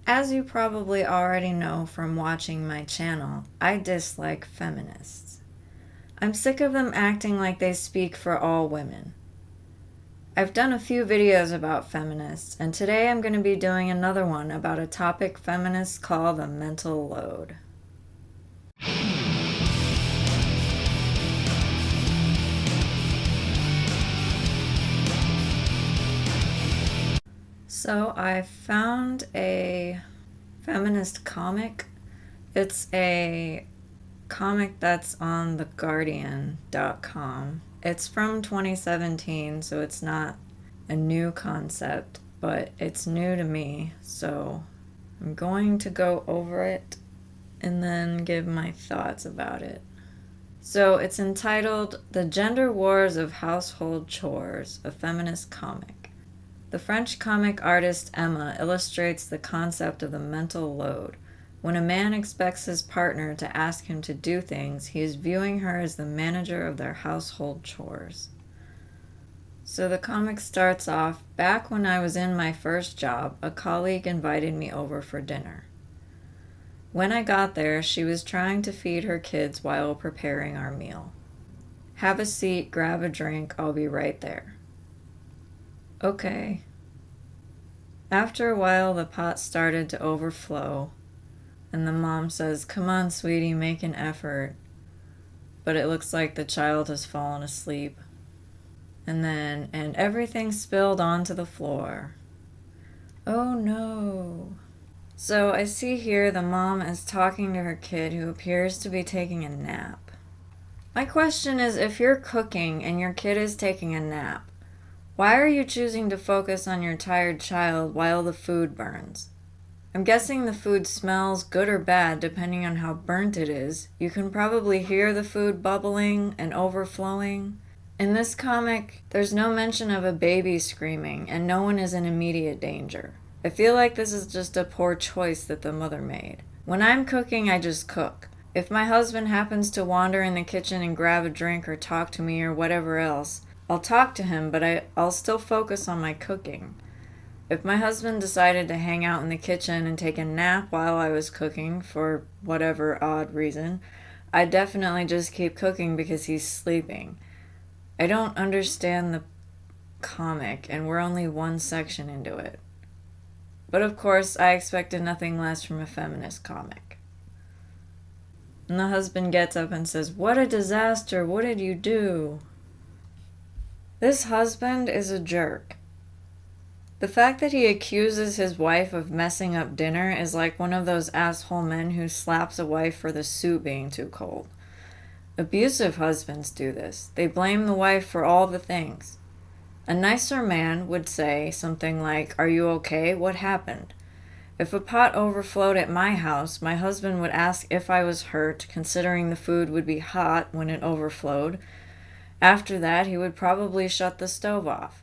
As you probably already know from watching my channel, I dislike feminists. I'm sick of them acting like they speak for all women. I've done a few videos about feminists, and today I'm going to be doing another one about a topic feminists call the mental load. So I found a feminist comic. It's a comic that's on theguardian.com. It's from 2017, so it's not a new concept, but it's new to me, so I'm going to go over it and then give my thoughts about it. So it's entitled The Gender Wars of Household Chores, a feminist comic. The French comic artist Emma illustrates the concept of the mental load. When a man expects his partner to ask him to do things, he is viewing her as the manager of their household chores. So the comic starts off, back when I was in my first job, a colleague invited me over for dinner. When I got there, she was trying to feed her kids while preparing our meal. Have a seat, grab a drink, I'll be right there. Okay. After a while, the pot started to overflow, and the mom says, "Come on, sweetie, make an effort." But it looks like the child has fallen asleep. And everything spilled onto the floor. Oh no. So I see here the mom is talking to her kid who appears to be taking a nap. My question is, if you're cooking and your kid is taking a nap, why are you choosing to focus on your tired child while the food burns? I'm guessing the food smells good or bad depending on how burnt it is. You can probably hear the food bubbling and overflowing. In this comic, there's no mention of a baby screaming, and no one is in immediate danger. I feel like this is just a poor choice that the mother made. When I'm cooking, I just cook. If my husband happens to wander in the kitchen and grab a drink or talk to me or whatever else, I'll talk to him, but I'll still focus on my cooking. If my husband decided to hang out in the kitchen and take a nap while I was cooking, for whatever odd reason, I'd definitely just keep cooking because he's sleeping. I don't understand the comic, and we're only one section into it. But of course, I expected nothing less from a feminist comic. And the husband gets up and says, "What a disaster, what did you do?" This husband is a jerk. The fact that he accuses his wife of messing up dinner is like one of those asshole men who slaps a wife for the soup being too cold. Abusive husbands do this. They blame the wife for all the things. A nicer man would say something like, "Are you okay? What happened?" If a pot overflowed at my house, my husband would ask if I was hurt, considering the food would be hot when it overflowed. After that, he would probably shut the stove off.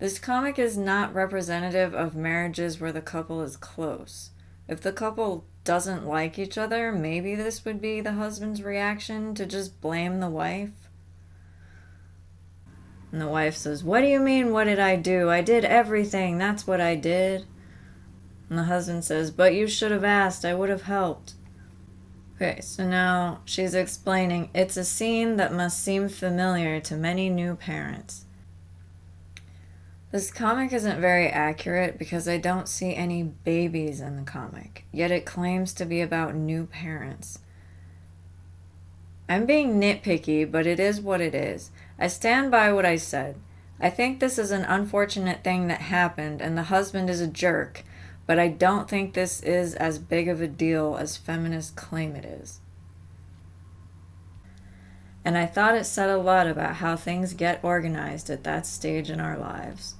This comic is not representative of marriages where the couple is close. If the couple doesn't like each other, maybe this would be the husband's reaction, to just blame the wife. And the wife says, "What do you mean, what did I do? I did everything, that's what I did." And the husband says, "But you should have asked, I would have helped." Okay, so now she's explaining, it's a scene that must seem familiar to many new parents. This comic isn't very accurate because I don't see any babies in the comic, yet it claims to be about new parents. I'm being nitpicky, but it is what it is. I stand by what I said. I think this is an unfortunate thing that happened, and the husband is a jerk, but I don't think this is as big of a deal as feminists claim it is. And I thought it said a lot about how things get organized at that stage in our lives.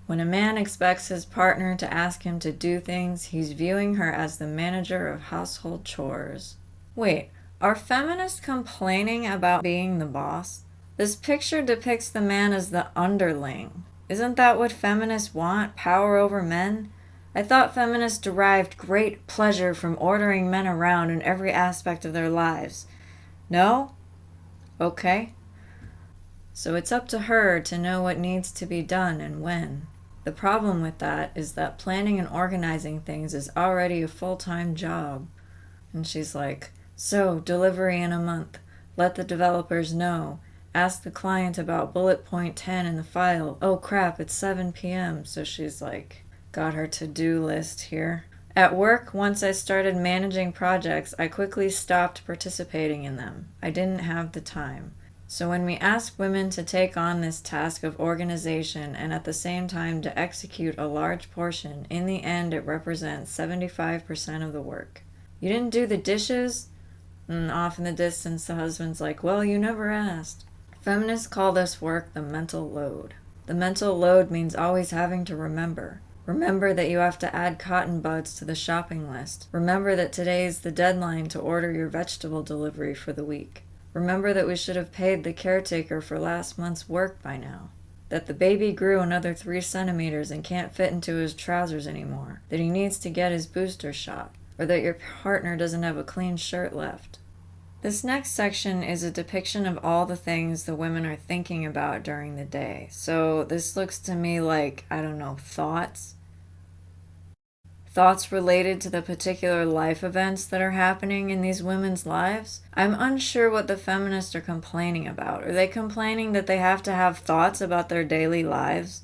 When a man expects his partner to ask him to do things, he's viewing her as the manager of household chores. Wait, are feminists complaining about being the boss? This picture depicts the man as the underling. Isn't that what feminists want, power over men? I thought feminists derived great pleasure from ordering men around in every aspect of their lives. No? Okay. So it's up to her to know what needs to be done and when. The problem with that is that planning and organizing things is already a full-time job. And she's like, so, delivery in a month. Let the developers know. Ask the client about bullet point 10 in the file. Oh crap, it's 7 p.m. So she's like, got her to-do list here. At work, once I started managing projects, I quickly stopped participating in them. I didn't have the time. So when we ask women to take on this task of organization and at the same time to execute a large portion, in the end it represents 75% of the work. You didn't do the dishes? And off in the distance the husband's like, well, you never asked. Feminists call this work the mental load. The mental load means always having to remember. Remember that you have to add cotton buds to the shopping list. Remember that today is the deadline to order your vegetable delivery for the week. Remember that we should have paid the caretaker for last month's work by now. That the baby grew another 3 centimeters and can't fit into his trousers anymore. That he needs to get his booster shot. Or that your partner doesn't have a clean shirt left. This next section is a depiction of all the things the women are thinking about during the day. So this looks to me like, I don't know, thoughts related to the particular life events that are happening in these women's lives. I'm unsure what the feminists are complaining about. Are they complaining that they have to have thoughts about their daily lives?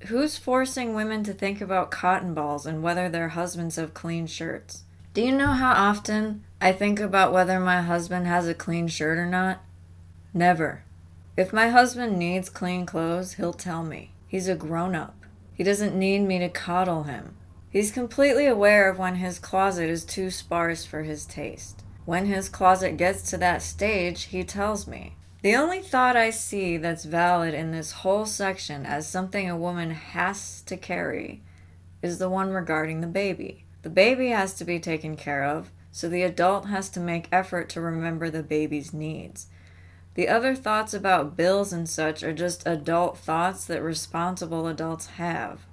Who's forcing women to think about cotton balls and whether their husbands have clean shirts? Do you know how often I think about whether my husband has a clean shirt or not? Never. If my husband needs clean clothes, he'll tell me. He's a grown-up. He doesn't need me to coddle him. He's completely aware of when his closet is too sparse for his taste. When his closet gets to that stage, he tells me. The only thought I see that's valid in this whole section as something a woman has to carry is the one regarding the baby. The baby has to be taken care of, so the adult has to make effort to remember the baby's needs. The other thoughts about bills and such are just adult thoughts that responsible adults have.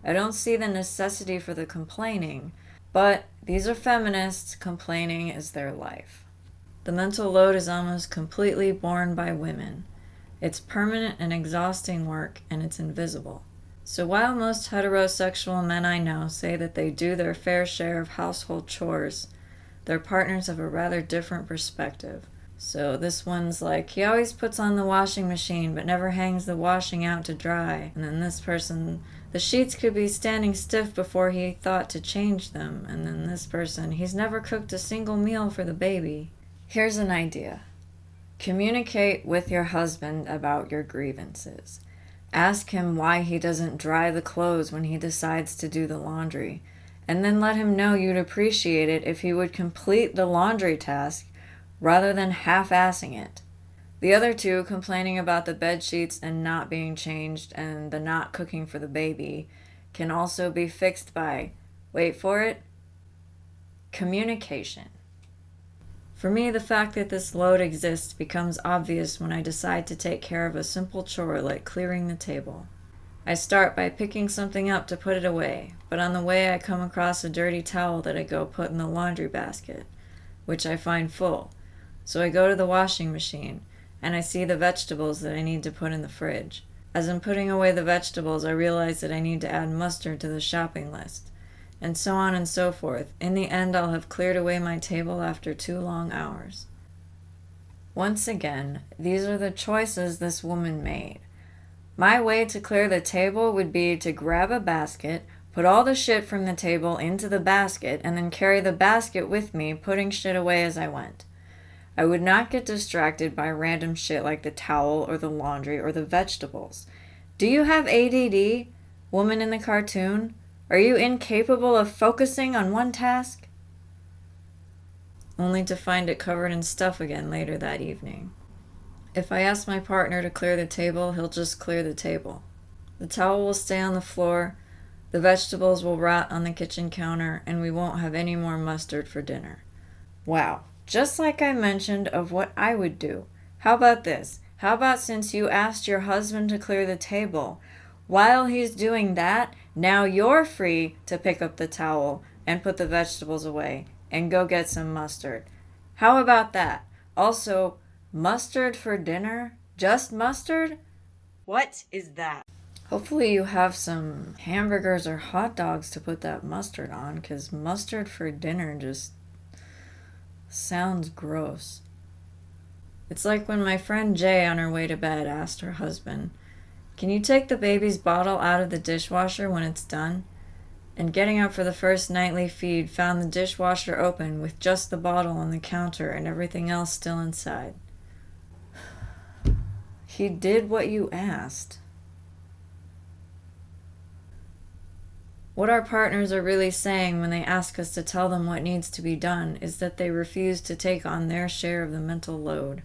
I don't see the necessity for the complaining, but these are feminists. Complaining is their life. The mental load is almost completely borne by women. It's permanent and exhausting work, and it's invisible. So while most heterosexual men I know say that they do their fair share of household chores, their partners have a rather different perspective. So this one's like, he always puts on the washing machine but never hangs the washing out to dry. And then this person, the sheets could be standing stiff before he thought to change them. And then this person, he's never cooked a single meal for the baby. Here's an idea. Communicate with your husband about your grievances. Ask him why he doesn't dry the clothes when he decides to do the laundry. And then let him know you'd appreciate it if he would complete the laundry task rather than half-assing it. The other two, complaining about the bed sheets and not being changed and the not cooking for the baby, can also be fixed by, wait for it, communication. For me, the fact that this load exists becomes obvious when I decide to take care of a simple chore like clearing the table. I start by picking something up to put it away, but on the way I come across a dirty towel that I go put in the laundry basket, which I find full. So I go to the washing machine, and I see the vegetables that I need to put in the fridge. As I'm putting away the vegetables, I realize that I need to add mustard to the shopping list, and so on and so forth. In the end, I'll have cleared away my table after 2 long hours. Once again, these are the choices this woman made. My way to clear the table would be to grab a basket, put all the shit from the table into the basket, and then carry the basket with me, putting shit away as I went. I would not get distracted by random shit like the towel or the laundry or the vegetables. Do you have ADD, woman in the cartoon? Are you incapable of focusing on one task? Only to find it covered in stuff again later that evening. If I ask my partner to clear the table, he'll just clear the table. The towel will stay on the floor, the vegetables will rot on the kitchen counter, and we won't have any more mustard for dinner. Wow. Just like I mentioned of what I would do. How about this? How about since you asked your husband to clear the table, while he's doing that, now you're free to pick up the towel and put the vegetables away and go get some mustard. How about that? Also, mustard for dinner? Just mustard? What is that? Hopefully you have some hamburgers or hot dogs to put that mustard on, because mustard for dinner just sounds gross. It's like when my friend Jay on her way to bed asked her husband, "Can you take the baby's bottle out of the dishwasher when it's done?" And getting up for the first nightly feed, found the dishwasher open with just the bottle on the counter and everything else still inside. He did what you asked. What our partners are really saying when they ask us to tell them what needs to be done is that they refuse to take on their share of the mental load.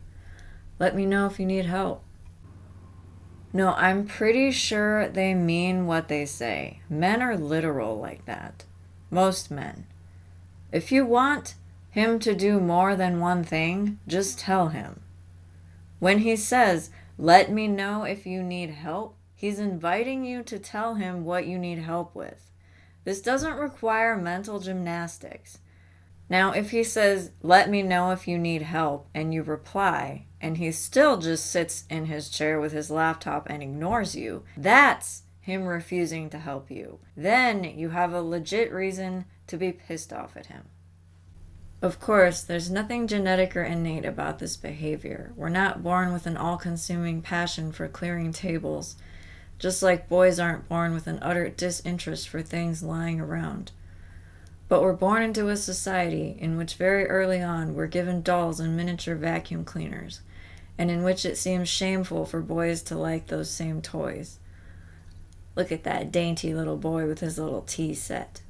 Let me know if you need help. No, I'm pretty sure they mean what they say. Men are literal like that. Most men. If you want him to do more than one thing, just tell him. When he says, "Let me know if you need help," he's inviting you to tell him what you need help with. This doesn't require mental gymnastics. Now, if he says, "Let me know if you need help," and you reply, and he still just sits in his chair with his laptop and ignores you, that's him refusing to help you. Then you have a legit reason to be pissed off at him. Of course, there's nothing genetic or innate about this behavior. We're not born with an all-consuming passion for clearing tables, just like boys aren't born with an utter disinterest for things lying around. But we're born into a society in which very early on we're given dolls and miniature vacuum cleaners, and in which it seems shameful for boys to like those same toys. Look at that dainty little boy with his little tea set.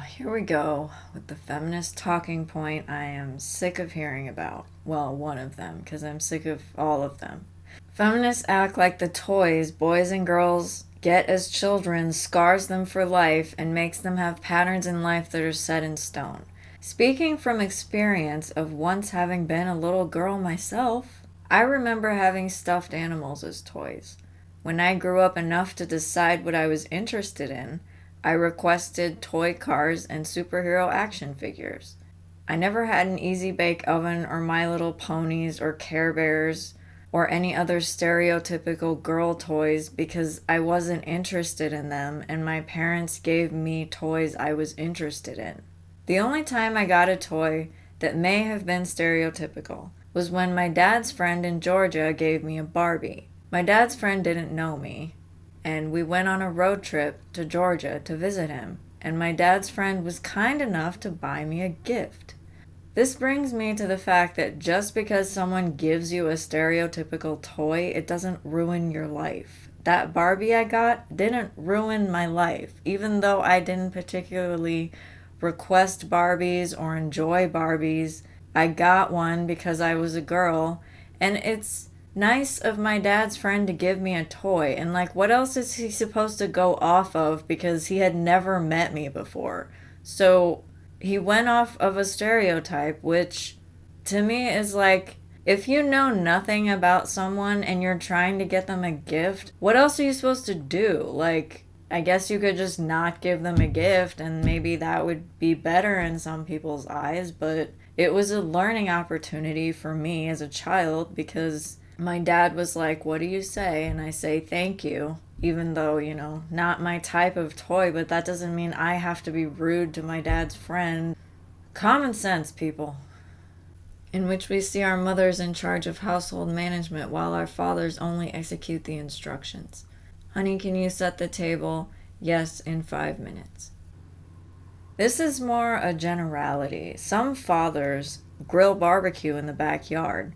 Here we go with the feminist talking point I am sick of hearing about. Well, one of them, because I'm sick of all of them. Feminists act like the toys boys and girls get as children scars them for life and makes them have patterns in life that are set in stone. Speaking from experience of once having been a little girl myself, I remember having stuffed animals as toys. When I grew up enough to decide what I was interested in, I requested toy cars and superhero action figures. I never had an Easy Bake Oven or My Little Ponies or Care Bears or any other stereotypical girl toys because I wasn't interested in them and my parents gave me toys I was interested in. The only time I got a toy that may have been stereotypical was when my dad's friend in Georgia gave me a Barbie. My dad's friend didn't know me, and we went on a road trip to Georgia to visit him, and my dad's friend was kind enough to buy me a gift. This brings me to the fact that just because someone gives you a stereotypical toy, it doesn't ruin your life. That Barbie I got didn't ruin my life, even though I didn't particularly request Barbies or enjoy Barbies. I got one because I was a girl, and it's nice of my dad's friend to give me a toy. And like, what else is he supposed to go off of because he had never met me before? So he went off of a stereotype, which to me is like, if you know nothing about someone and you're trying to get them a gift, what else are you supposed to do? Like, I guess you could just not give them a gift and maybe that would be better in some people's eyes, but it was a learning opportunity for me as a child because my dad was like, "What do you say?" And I say, "Thank you." Even though, not my type of toy, but that doesn't mean I have to be rude to my dad's friend. Common sense, people. In which we see our mothers in charge of household management while our fathers only execute the instructions. "Honey, can you set the table?" "Yes, in 5 minutes." This is more a generality. Some fathers grill barbecue in the backyard.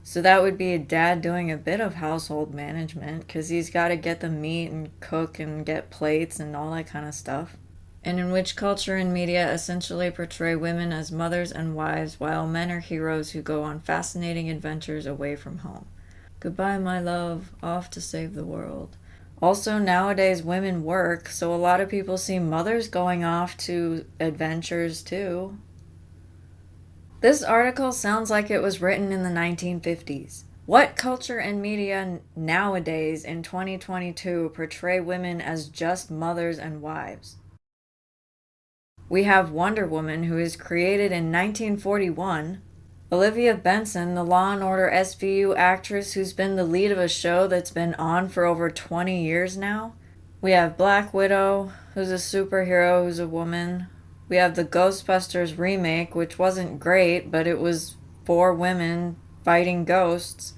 So that would be a dad doing a bit of household management because he's got to get the meat and cook and get plates and all that kind of stuff. And in which culture and media essentially portray women as mothers and wives while men are heroes who go on fascinating adventures away from home. "Goodbye, my love, off to save the world." Also, nowadays women work, so a lot of people see mothers going off to adventures too. This article sounds like it was written in the 1950s. What culture and media nowadays in 2022 portray women as just mothers and wives? We have Wonder Woman, who is created in 1941, Olivia Benson, the Law & Order SVU actress who's been the lead of a show that's been on for over 20 years now. We have Black Widow, who's a superhero who's a woman. We have the Ghostbusters remake, which wasn't great, but it was 4 women fighting ghosts.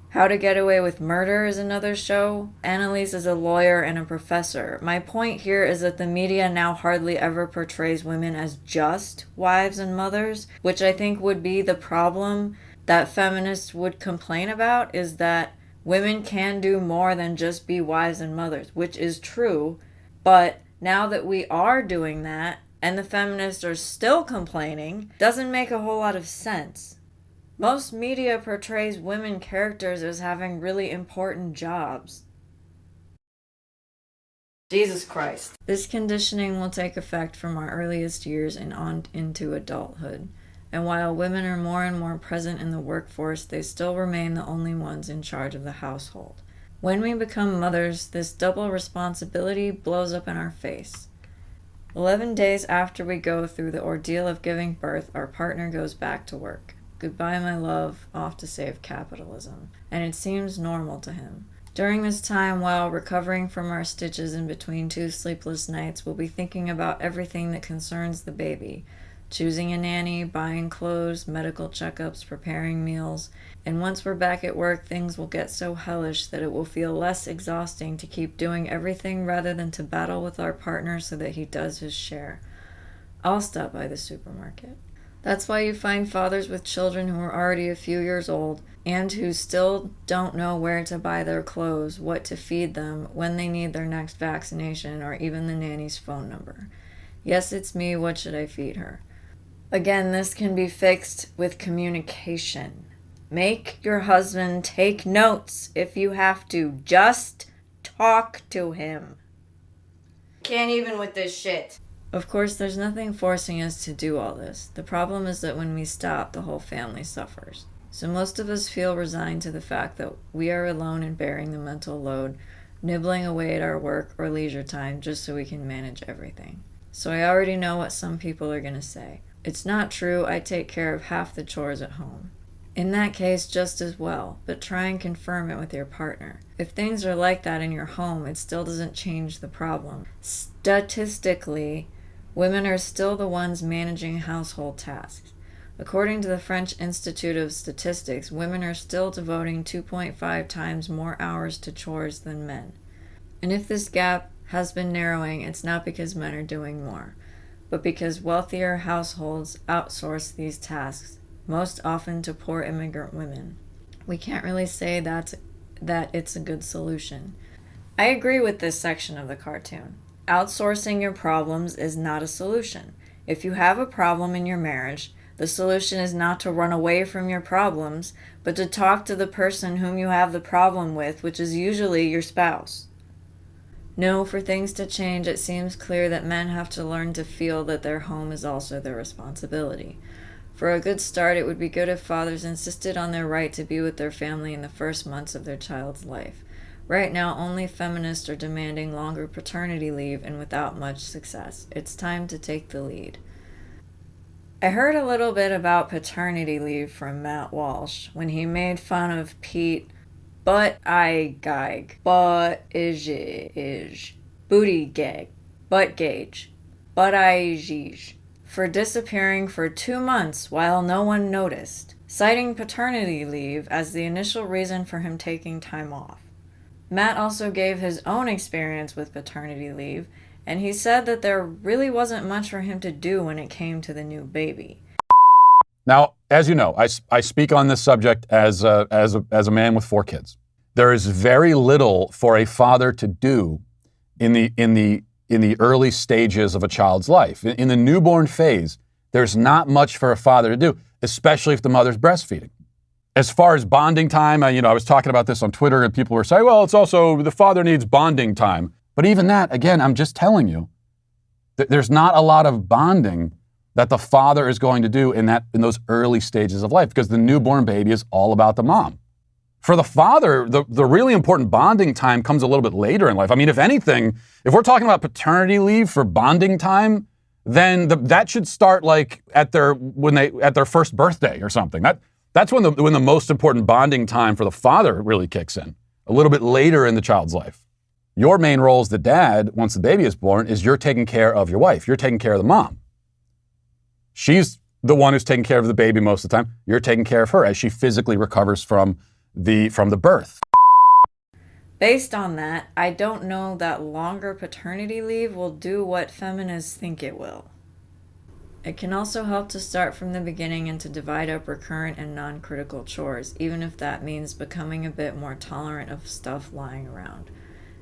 How to Get Away with Murder is another show. Annalise is a lawyer and a professor. My point here is that the media now hardly ever portrays women as just wives and mothers, which I think would be the problem that feminists would complain about, is that women can do more than just be wives and mothers, which is true. But now that we are doing that, and the feminists are still complaining, doesn't make a whole lot of sense. Most media portrays women characters as having really important jobs. Jesus Christ. This conditioning will take effect from our earliest years and on into adulthood. And while women are more and more present in the workforce, they still remain the only ones in charge of the household. When we become mothers, this double responsibility blows up in our face. 11 days after we go through the ordeal of giving birth, our partner goes back to work. Goodbye, my love, off to save capitalism. And it seems normal to him. During this time, while recovering from our stitches in between 2 sleepless nights, we'll be thinking about everything that concerns the baby. Choosing a nanny, buying clothes, medical checkups, preparing meals. And once we're back at work, things will get so hellish that it will feel less exhausting to keep doing everything rather than to battle with our partner so that he does his share. I'll stop by the supermarket. That's why you find fathers with children who are already a few years old and who still don't know where to buy their clothes, what to feed them, when they need their next vaccination, or even the nanny's phone number. Yes, it's me, what should I feed her? Again, this can be fixed with communication. Make your husband take notes if you have to. Just talk to him. Can't even with this shit. Of course, there's nothing forcing us to do all this. The problem is that when we stop, the whole family suffers. So most of us feel resigned to the fact that we are alone in bearing the mental load, nibbling away at our work or leisure time just so we can manage everything. So I already know what some people are going to say. It's not true, I take care of half the chores at home. In that case, just as well, but try and confirm it with your partner. If things are like that in your home, it still doesn't change the problem. Statistically, women are still the ones managing household tasks. According to the French Institute of Statistics, women are still devoting 2.5 times more hours to chores than men. And if this gap has been narrowing, it's not because men are doing more, but because wealthier households outsource these tasks, most often to poor immigrant women. We can't really say that it's a good solution. I agree with this section of the cartoon. Outsourcing your problems is not a solution. If you have a problem in your marriage, the solution is not to run away from your problems, but to talk to the person whom you have the problem with, which is usually your spouse. No, for things to change, it seems clear that men have to learn to feel that their home is also their responsibility. For a good start, it would be good if fathers insisted on their right to be with their family in the first months of their child's life. Right now, only feminists are demanding longer paternity leave, and without much success. It's time to take the lead. I heard a little bit about paternity leave from Matt Walsh when he made fun of Pete Butt Booty Gag, Butt Gauge, Butt for disappearing for 2 months while no one noticed, citing paternity leave as the initial reason for him taking time off. Matt also gave his own experience with paternity leave, and he said that there really wasn't much for him to do when it came to the new baby. Now, as you know, I speak on this subject as a man with 4 kids. There is very little for a father to do in the early stages of a child's life. In the newborn phase, there's not much for a father to do, especially if the mother's breastfeeding. As far as bonding time, I was talking about this on Twitter and people were saying, well, it's also the father needs bonding time. But even that, again, I'm just telling you, there's not a lot of bonding that the father is going to do in those early stages of life, because the newborn baby is all about the mom. For the father, the really important bonding time comes a little bit later in life. I mean, if anything, if we're talking about paternity leave for bonding time, then that should start like at their first birthday or something. That's when the most important bonding time for the father really kicks in, a little bit later in the child's life. Your main role as the dad, once the baby is born, is you're taking care of your wife. You're taking care of the mom. She's the one who's taking care of the baby most of the time. You're taking care of her as she physically recovers from the birth. Based on that, I don't know that longer paternity leave will do what feminists think it will. It can also help to start from the beginning and to divide up recurrent and non-critical chores, even if that means becoming a bit more tolerant of stuff lying around.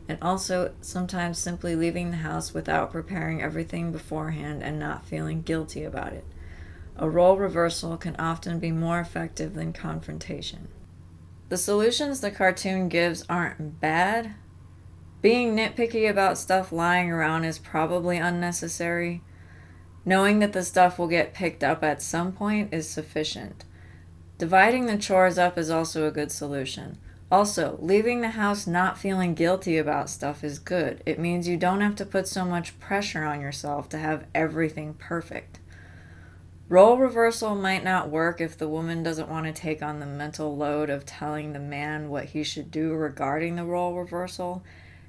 And also, sometimes simply leaving the house without preparing everything beforehand and not feeling guilty about it. A role reversal can often be more effective than confrontation. The solutions the cartoon gives aren't bad. Being nitpicky about stuff lying around is probably unnecessary. Knowing that the stuff will get picked up at some point is sufficient. Dividing the chores up is also a good solution. Also, leaving the house not feeling guilty about stuff is good. It means you don't have to put so much pressure on yourself to have everything perfect. Role reversal might not work if the woman doesn't want to take on the mental load of telling the man what he should do regarding the role reversal.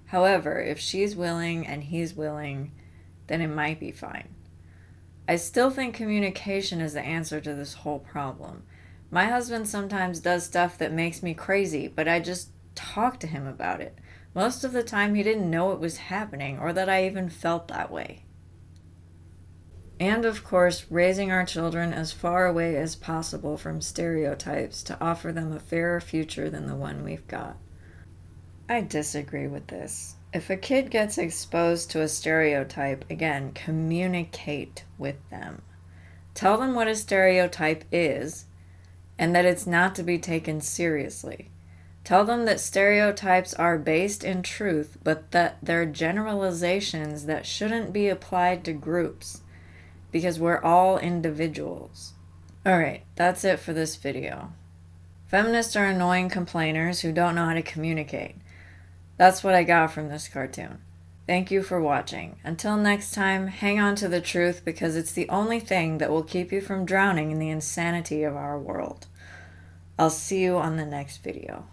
However, if she's willing and he's willing, then it might be fine. I still think communication is the answer to this whole problem. My husband sometimes does stuff that makes me crazy, but I just talk to him about it. Most of the time he didn't know it was happening or that I even felt that way. And of course, raising our children as far away as possible from stereotypes to offer them a fairer future than the one we've got. I disagree with this. If a kid gets exposed to a stereotype, again, communicate with them. Tell them what a stereotype is and that it's not to be taken seriously. Tell them that stereotypes are based in truth, but that they're generalizations that shouldn't be applied to groups, because we're all individuals. Alright, that's it for this video. Feminists are annoying complainers who don't know how to communicate. That's what I got from this cartoon. Thank you for watching. Until next time, hang on to the truth because it's the only thing that will keep you from drowning in the insanity of our world. I'll see you on the next video.